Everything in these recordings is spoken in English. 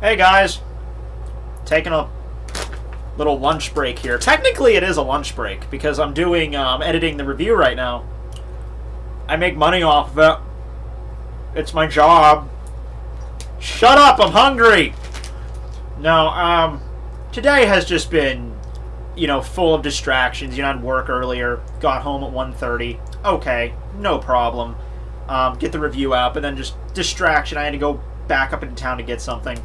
Hey guys, taking a little lunch break here. Technically, it is a lunch break because I'm doing editing the review right now. I make money off of it. It's my job. Shut up! I'm hungry. No, today has just been, full of distractions. I had work earlier. Got home at 1:30. Okay, no problem. Get the review out, but then just distraction. I had to go back up into town to get something.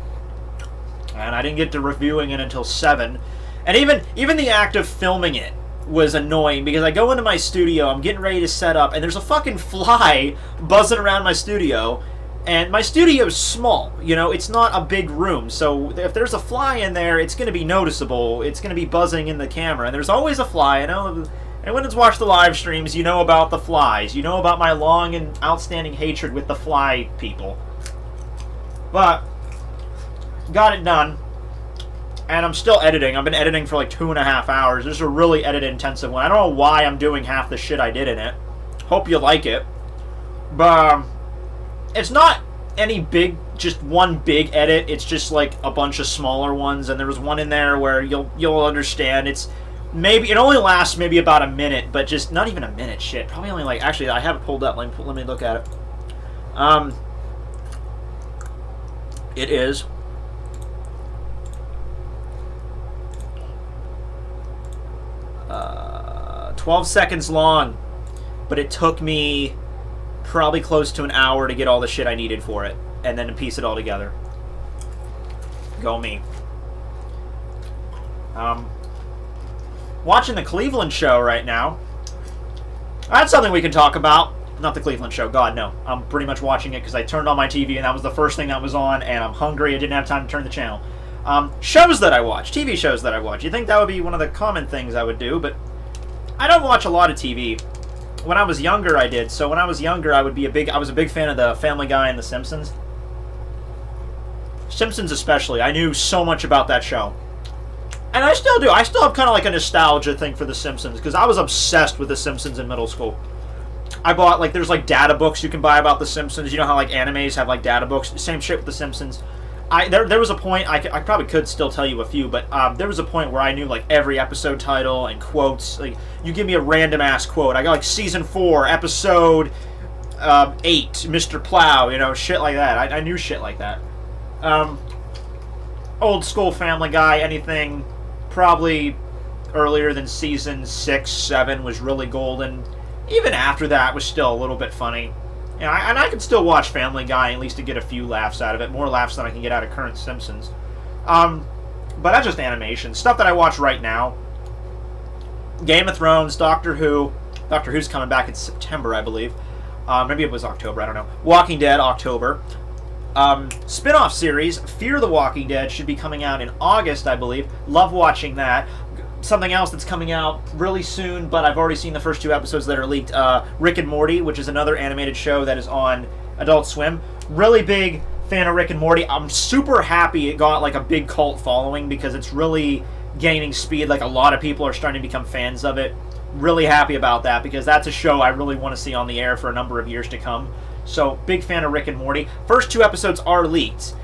And I didn't get to reviewing it until 7. And even the act of filming it was annoying because I go into my studio, I'm getting ready to set up, and there's a fucking fly buzzing around my studio. And my studio's small, it's not a big room. So if there's a fly in there, it's going to be noticeable. It's going to be buzzing in the camera. And there's always a fly. I know anyone that's watched the live streams, you know about the flies. You know about my long and outstanding hatred with the fly people. But got it done, and I'm still editing. I've been editing for like 2.5 hours. This is a really edit-intensive one. I don't know why I'm doing half the shit I did in it. Hope you like it. But it's not any big, just one big edit. It's just like a bunch of smaller ones, and there was one in there where you'll understand. It's maybe it only lasts maybe about a minute, but just not even a minute. Shit, probably only like actually I have it pulled up. Let me look at it. It is 12 seconds long, but it took me probably close to an hour to get all the shit I needed for it, and then to piece it all together. Go me. Watching the Cleveland show right now. That's something we can talk about. Not the Cleveland show. God, no. I'm pretty much watching it because I turned on my TV and that was the first thing that was on, and I'm hungry. I didn't have time to turn the channel. Shows that I watch. TV shows that I watch. You'd think that would be one of the common things I would do, but I don't watch a lot of TV. When I was younger, I did. So when I was younger, I was a big fan of the Family Guy and The Simpsons. Simpsons especially. I knew so much about that show. And I still do. I still have kind of like a nostalgia thing for The Simpsons because I was obsessed with The Simpsons in middle school. I bought, there's data books you can buy about The Simpsons. You know how animes have data books? Same shit with The Simpsons. There was a point, I probably could still tell you a few, but there was a point where I knew every episode title and quotes. You give me a random ass quote. I got season 4, episode 8, Mr. Plow, shit like that. I knew shit like that. Old school Family Guy, anything probably earlier than season 6, 7 was really golden. Even after that was still a little bit funny. And I can still watch Family Guy at least to get a few laughs out of it. More laughs than I can get out of current Simpsons. But that's just animation. Stuff that I watch right now. Game of Thrones, Doctor Who. Doctor Who's coming back in September, I believe. Maybe it was October, I don't know. Walking Dead, October. Spin-off series, Fear the Walking Dead, should be coming out in August, I believe. Love watching that. Something else that's coming out really soon, but I've already seen the first 2 episodes that are leaked. Rick and Morty, which is another animated show that is on Adult Swim. Really big fan of Rick and Morty. I'm super happy it got a big cult following because it's really gaining speed. A lot of people are starting to become fans of it. Really happy about that because that's a show I really want to see on the air for a number of years to come. So, big fan of Rick and Morty. First 2 episodes are leaked.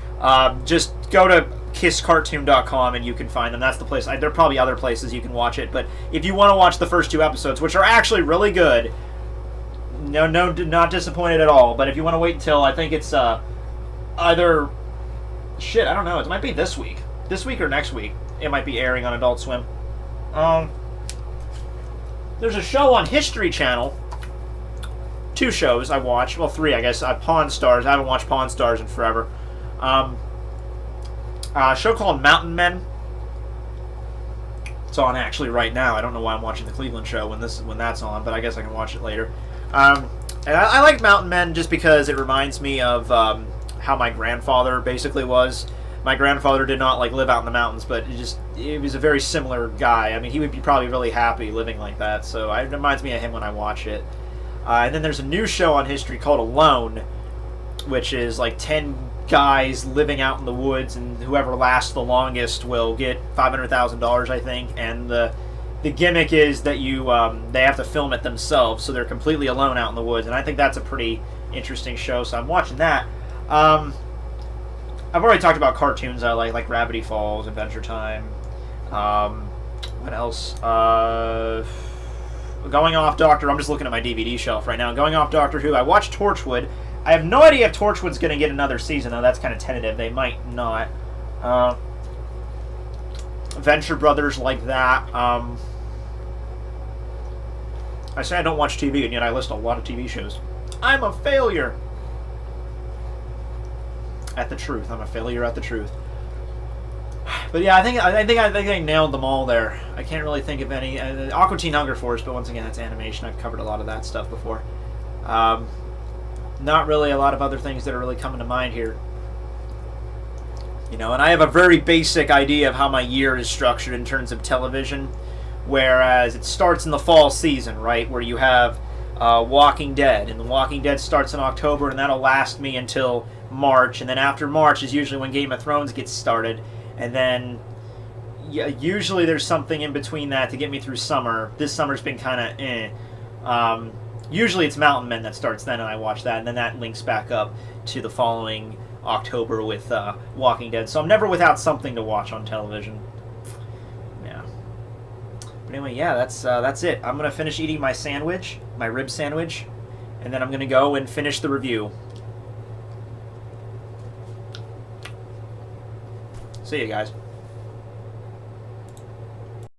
Just go to kisscartoon.com and you can find them. That's the place. There are probably other places you can watch it, but if you want to watch the first 2 episodes, which are actually really good, no, not disappointed at all. But if you want to wait until, I think it's either shit, I don't know. It might be this week or next week. It might be airing on Adult Swim. There's a show on History Channel. 2 shows I watch. Well, 3, I guess. Pawn Stars. I haven't watched Pawn Stars in forever. A show called Mountain Men. It's on actually right now. I don't know why I'm watching the Cleveland show when that's on, but I guess I can watch it later. And I like Mountain Men just because it reminds me of how my grandfather basically was. My grandfather did not live out in the mountains, but he was a very similar guy. I mean, he would be probably really happy living like that. So it reminds me of him when I watch it. And then there's a new show on History called Alone, which is 10 guys living out in the woods, and whoever lasts the longest will get $500,000, I think. And the gimmick is that they have to film it themselves, so they're completely alone out in the woods. And I think that's a pretty interesting show, so I'm watching that. I've already talked about cartoons I like Gravity Falls, Adventure Time. What else? Going off Doctor... I'm just looking at my DVD shelf right now. Going off Doctor Who. I watched Torchwood. I have no idea if Torchwood's going to get another season, though. That's kind of tentative. They might not. Venture Brothers, like that. I say I don't watch TV, and yet I list a lot of TV shows. I'm a failure at the truth. I'm a failure at the truth. But yeah, I think I nailed them all there. I can't really think of any. Aqua Teen Hunger Force, but once again, that's animation. I've covered a lot of that stuff before. Not really a lot of other things that are really coming to mind here. You know, and I have a very basic idea of how my year is structured in terms of television. Whereas it starts in the fall season, right, where you have Walking Dead, and The Walking Dead starts in October, and that'll last me until March, and then after March is usually when Game of Thrones gets started, and then usually there's something in between that to get me through summer. This summer's been kind of usually it's Mountain Men that starts then, and I watch that, and then that links back up to the following October with Walking Dead, so I'm never without something to watch on television. Anyway, yeah, that's it. I'm going to finish eating my sandwich, my rib sandwich, and then I'm going to go and finish the review. See you guys.